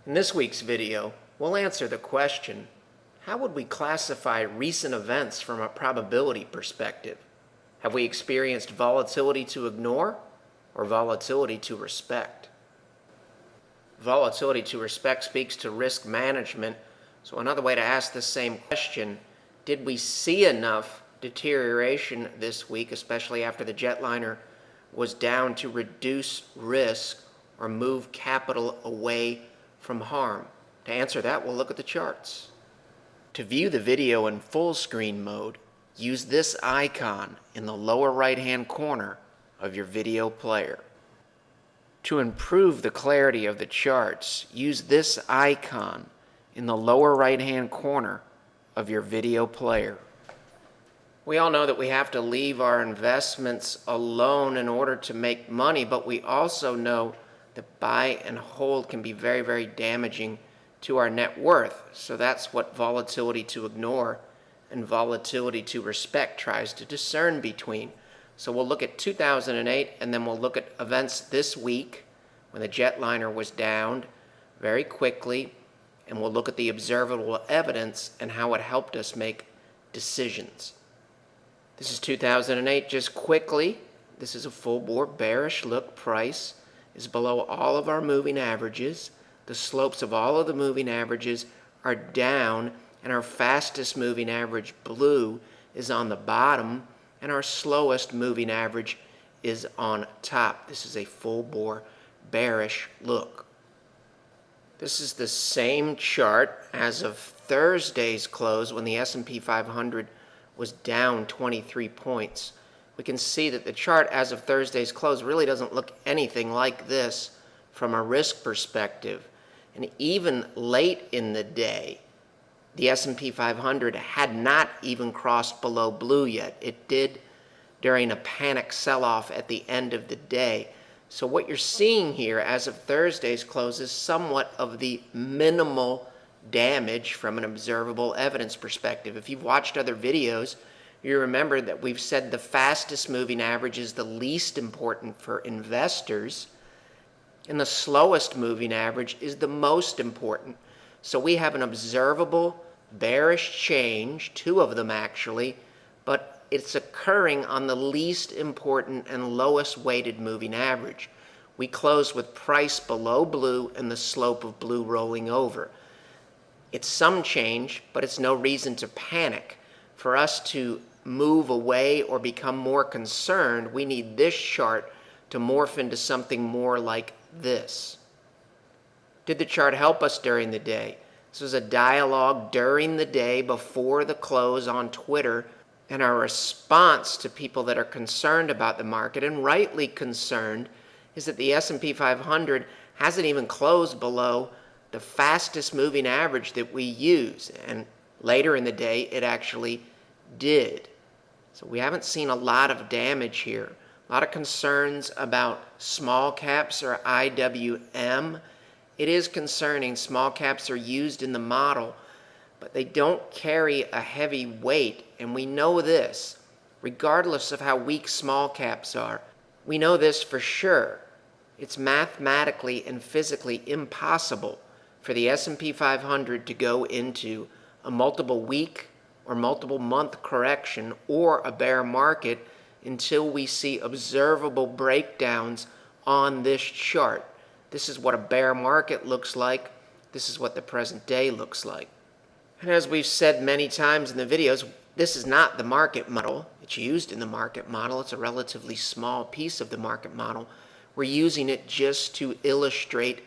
In this week's video, we'll answer the question, how would we classify recent events from a probability perspective? Have we experienced volatility to ignore or volatility to respect? Volatility to respect speaks to risk management, so another way to ask the same question, did we see enough deterioration this week, especially after the jetliner was down, to reduce risk or move capital away from harm? To answer that, we'll look at the charts. To view the video in full screen mode, use this icon in the lower right-hand corner of your video player. To improve the clarity of the charts, use this icon in the lower right-hand corner of your video player. We all know that we have to leave our investments alone in order to make money, but we also know that buy and hold can be very, very damaging to our net worth. So that's what volatility to ignore and volatility to respect tries to discern between. So we'll look at 2008, and then we'll look at events this week when the jetliner was downed very quickly, and we'll look at the observable evidence and how it helped us make decisions. This is 2008. Just quickly, this is a full-bore bearish look. Price is below all of our moving averages. The slopes of all of the moving averages are down, and our fastest moving average, blue, is on the bottom, and our slowest moving average is on top. This is a full-bore bearish look. This is the same chart as of Thursday's close when the S&P 500 was down 23 points. We can see that the chart as of Thursday's close really doesn't look anything like this from a risk perspective. And even late in the day, the S&P 500 had not even crossed below blue yet. It did during a panic sell-off at the end of the day. So what you're seeing here as of Thursday's close is somewhat of the minimal damage from an observable evidence perspective. If you've watched other videos, you remember that we've said the fastest moving average is the least important for investors, and the slowest moving average is the most important. So we have an observable bearish change, two of them actually, but it's occurring on the least important and lowest weighted moving average. We close with price below blue and the slope of blue rolling over. It's some change, but it's no reason to panic. For us to move away or become more concerned, we need this chart to morph into something more like this. Did the chart help us during the day? This was a dialogue during the day before the close on Twitter, and our response to people that are concerned about the market, and rightly concerned, is that the S&P 500 hasn't even closed below the fastest moving average that we use, and later in the day it actually did. So we haven't seen a lot of damage here. A lot of concerns about small caps or IWM. It is concerning. Small caps are used in the model, but they don't carry a heavy weight, and we know this regardless of how weak small caps are. We know this for sure. It's mathematically and physically impossible for the S&P 500 to go into a multiple week or multiple month correction or a bear market until we see observable breakdowns on this chart. This is what a bear market looks like. This is what the present day looks like. And as we've said many times in the videos, this is not the market model. It's used in the market model. It's a relatively small piece of the market model. We're using it just to illustrate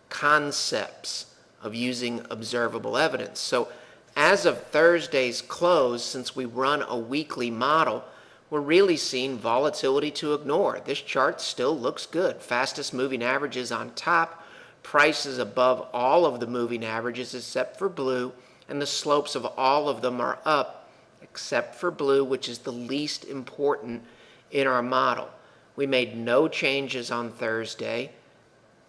concepts of using observable evidence. So as of Thursday's close, since we run a weekly model, we're really seeing volatility to ignore. This chart still looks good. Fastest moving averages on top, prices above all of the moving averages except for blue, and the slopes of all of them are up except for blue, which is the least important in our model. We made no changes on Thursday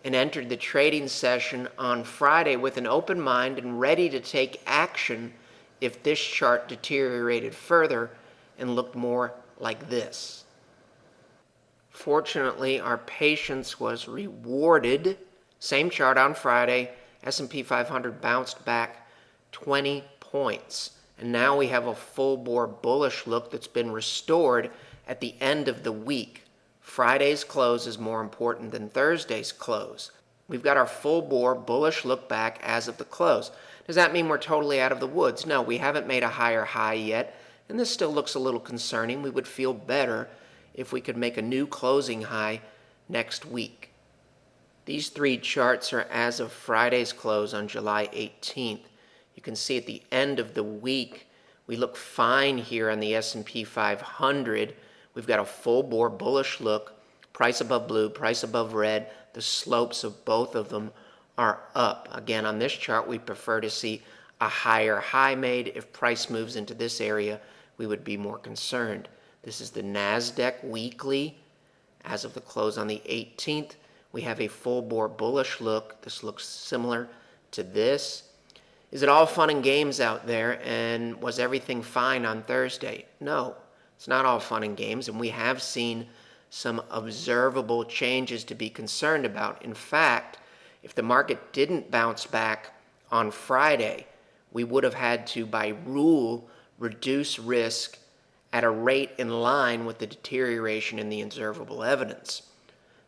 and entered the trading session on Friday with an open mind and ready to take action if this chart deteriorated further and looked more like this. Fortunately, our patience was rewarded. Same chart on Friday, S&P 500 bounced back 20 points. And now we have a full-bore bullish look that's been restored at the end of the week. Friday's close is more important than Thursday's close. We've got our full-bore bullish look back as of the close. Does that mean we're totally out of the woods? No, we haven't made a higher high yet, and this still looks a little concerning. We would feel better if we could make a new closing high next week. These three charts are as of Friday's close on July 18th. You can see at the end of the week, we look fine here on the S&P 500. We've got a full-bore bullish look, price above blue, price above red. The slopes of both of them are up. Again, on this chart, we prefer to see a higher high made. If price moves into this area, we would be more concerned. This is the NASDAQ weekly. As of the close on the 18th, we have a full-bore bullish look. This looks similar to this. Is it all fun and games out there, and was everything fine on Thursday? No, it's not all fun and games, and we have seen some observable changes to be concerned about. In fact, if the market didn't bounce back on Friday, we would have had to, by rule, reduce risk at a rate in line with the deterioration in the observable evidence.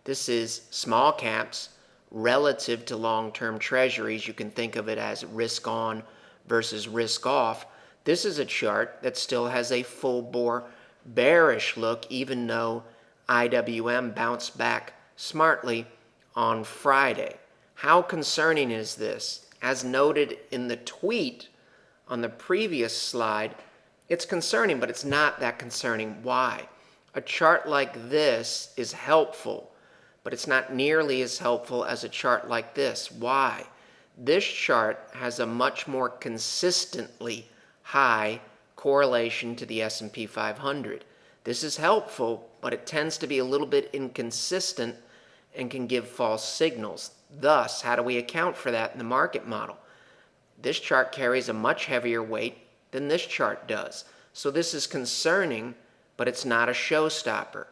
This is small caps relative to long-term treasuries. You can think of it as risk on versus risk off. This is a chart that still has a full-bore bearish look, even though IWM bounced back smartly on Friday. How concerning is this? As noted in the tweet on the previous slide, it's concerning, but it's not that concerning. Why? A chart like this is helpful, but it's not nearly as helpful as a chart like this. Why? This chart has a much more consistently high correlation to the S&P 500. This is helpful, but it tends to be a little bit inconsistent and can give false signals. Thus, how do we account for that in the market model? This chart carries a much heavier weight than this chart does. So this is concerning, but it's not a showstopper.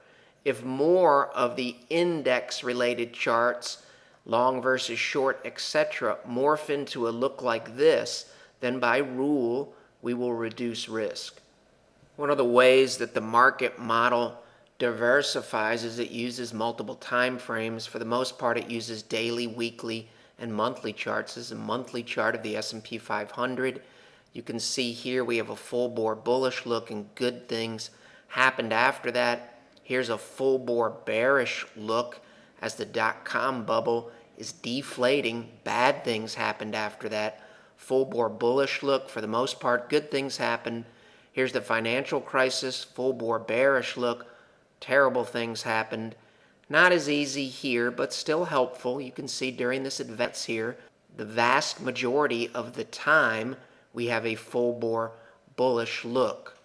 If more of the index-related charts, long versus short, etc., morph into a look like this, then by rule, we will reduce risk. One of the ways that the market model diversifies is it uses multiple time frames. For the most part, it uses daily, weekly, and monthly charts. This is a monthly chart of the S&P 500. You can see here we have a full-bore bullish look and good things happened after that. Here's a full-bore bearish look as the dot-com bubble is deflating. Bad things happened after that. Full-bore bullish look. For the most part, good things happened. Here's the financial crisis, full-bore bearish look. Terrible things happened. Not as easy here, but still helpful. You can see during this advance here, the vast majority of the time, we have a full-bore bullish look.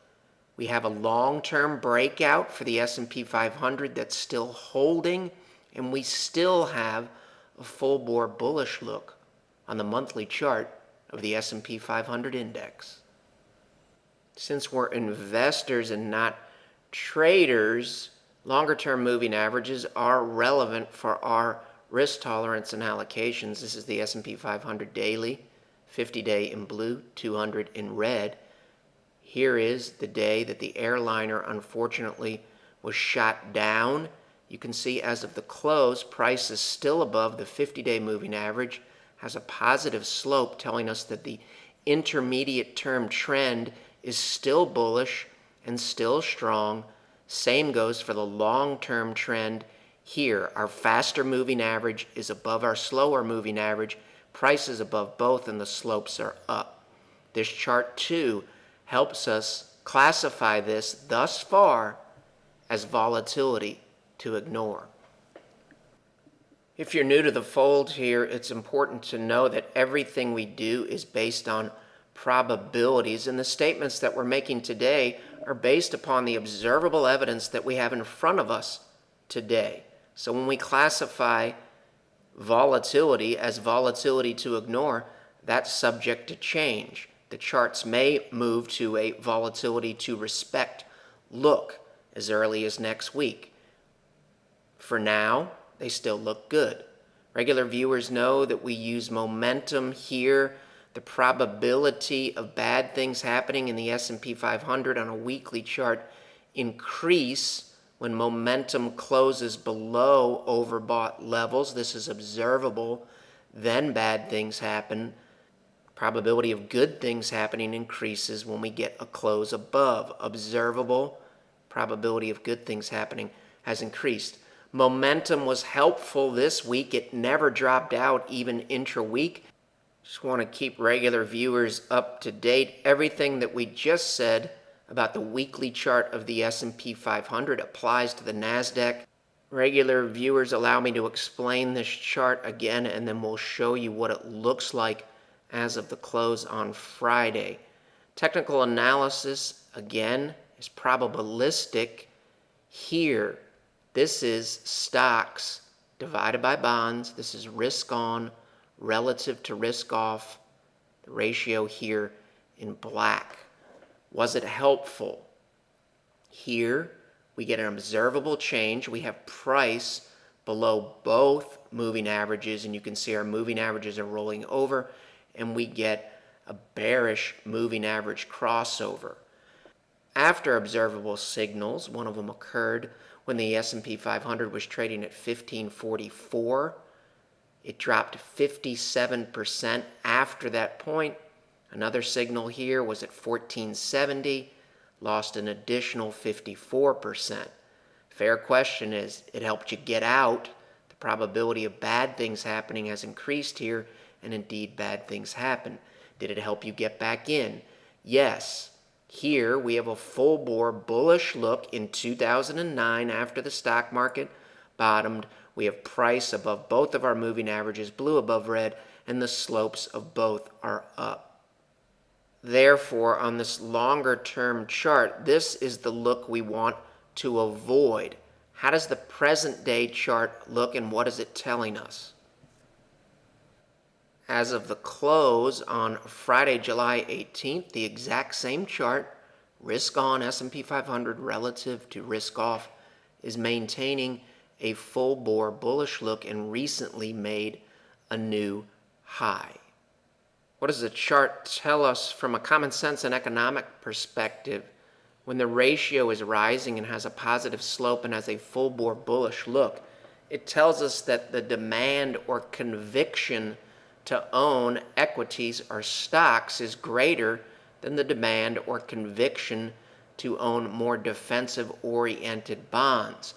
We have a long-term breakout for the S&P 500 that's still holding, and we still have a full-bore bullish look on the monthly chart of the S&P 500 index. Since we're investors and not traders, longer-term moving averages are relevant for our risk tolerance and allocations. This is the S&P 500 daily, 50-day in blue, 200 in red. Here is the day that the airliner unfortunately was shot down. You can see as of the close, price is still above the 50-day moving average, has a positive slope telling us that the intermediate term trend is still bullish and still strong. Same goes for the long-term trend here. Our faster moving average is above our slower moving average. Price is above both and the slopes are up. This chart too helps us classify this thus far as volatility to ignore. If you're new to the fold here, it's important to know that everything we do is based on probabilities, and the statements that we're making today are based upon the observable evidence that we have in front of us today. So when we classify volatility as volatility to ignore, that's subject to change. The charts may move to a volatility to respect look as early as next week. For now, they still look good. Regular viewers know that we use momentum here. The probability of bad things happening in the S&P 500 on a weekly chart increase when momentum closes below overbought levels. This is observable. Then bad things happen. Probability of good things happening increases when we get a close above. Observable. Probability of good things happening has increased. Momentum was helpful this week. It never dropped out even intra-week. Just want to keep regular viewers up to date. Everything that we just said about the weekly chart of the S&P 500 applies to the NASDAQ. Regular viewers, allow me to explain this chart again, and then we'll show you what it looks like as of the close on Friday. Technical analysis, again, is probabilistic. Here, this is stocks divided by bonds. This is risk on relative to risk off. The ratio here in black. Was it helpful? Here, we get an observable change. We have price below both moving averages, and you can see our moving averages are rolling over, and we get a bearish moving average crossover. After observable signals, one of them occurred when the S&P 500 was trading at 1544. It dropped 57% after that point. Another signal here was at 1470, lost an additional 54%. Fair question is, it helped you get out. The probability of bad things happening has increased here, and indeed bad things happen. Did it help you get back in? Yes. Here we have a full-bore bullish look in 2009 after the stock market bottomed. We have price above both of our moving averages, blue above red, and the slopes of both are up. Therefore, on this longer-term chart, this is the look we want to avoid. How does the present-day chart look, and what is it telling us? As of the close on Friday, July 18th, the exact same chart, risk on S&P 500 relative to risk off, is maintaining a full-bore bullish look and recently made a new high. What does the chart tell us from a common sense and economic perspective? When the ratio is rising and has a positive slope and has a full-bore bullish look, it tells us that the demand or conviction to own equities or stocks is greater than the demand or conviction to own more defensive-oriented bonds.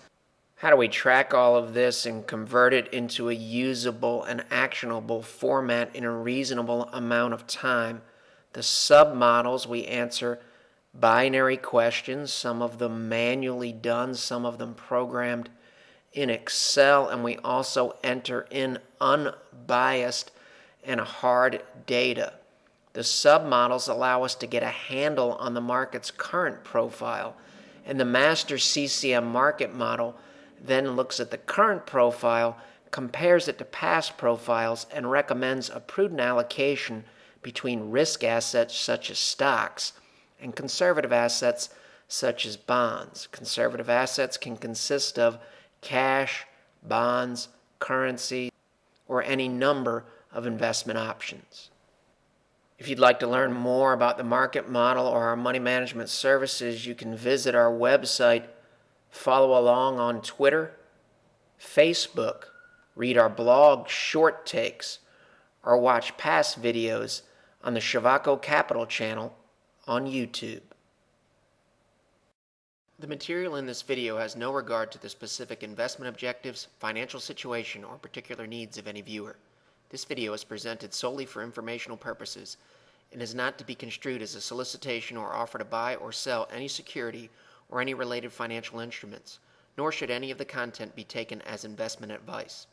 How do we track all of this and convert it into a usable and actionable format in a reasonable amount of time? The submodels, we answer binary questions, some of them manually done, some of them programmed in Excel, and we also enter in unbiased and hard data. The submodels allow us to get a handle on the market's current profile, and the master CCM market model then looks at the current profile, compares it to past profiles, and recommends a prudent allocation between risk assets such as stocks and conservative assets such as bonds. Conservative assets can consist of cash, bonds, currency, or any number of investment options. If you'd like to learn more about the market model or our money management services, you can visit our website, follow along on Twitter, Facebook, read our blog short takes, or watch past videos on the Shavaco Capital channel on YouTube. The material in this video has no regard to the specific investment objectives, financial situation, or particular needs of any viewer. This video is presented solely for informational purposes and is not to be construed as a solicitation or offer to buy or sell any security or any related financial instruments, nor should any of the content be taken as investment advice.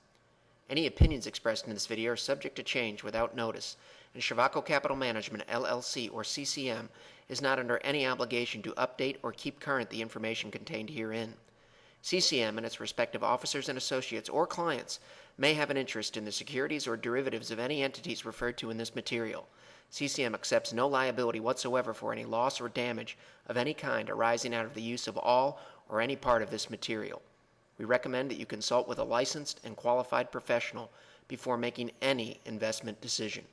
Any opinions expressed in this video are subject to change without notice, and Shavaco Capital Management, LLC, or CCM, is not under any obligation to update or keep current the information contained herein. CCM and its respective officers and associates or clients may have an interest in the securities or derivatives of any entities referred to in this material. CCM accepts no liability whatsoever for any loss or damage of any kind arising out of the use of all or any part of this material. We recommend that you consult with a licensed and qualified professional before making any investment decision.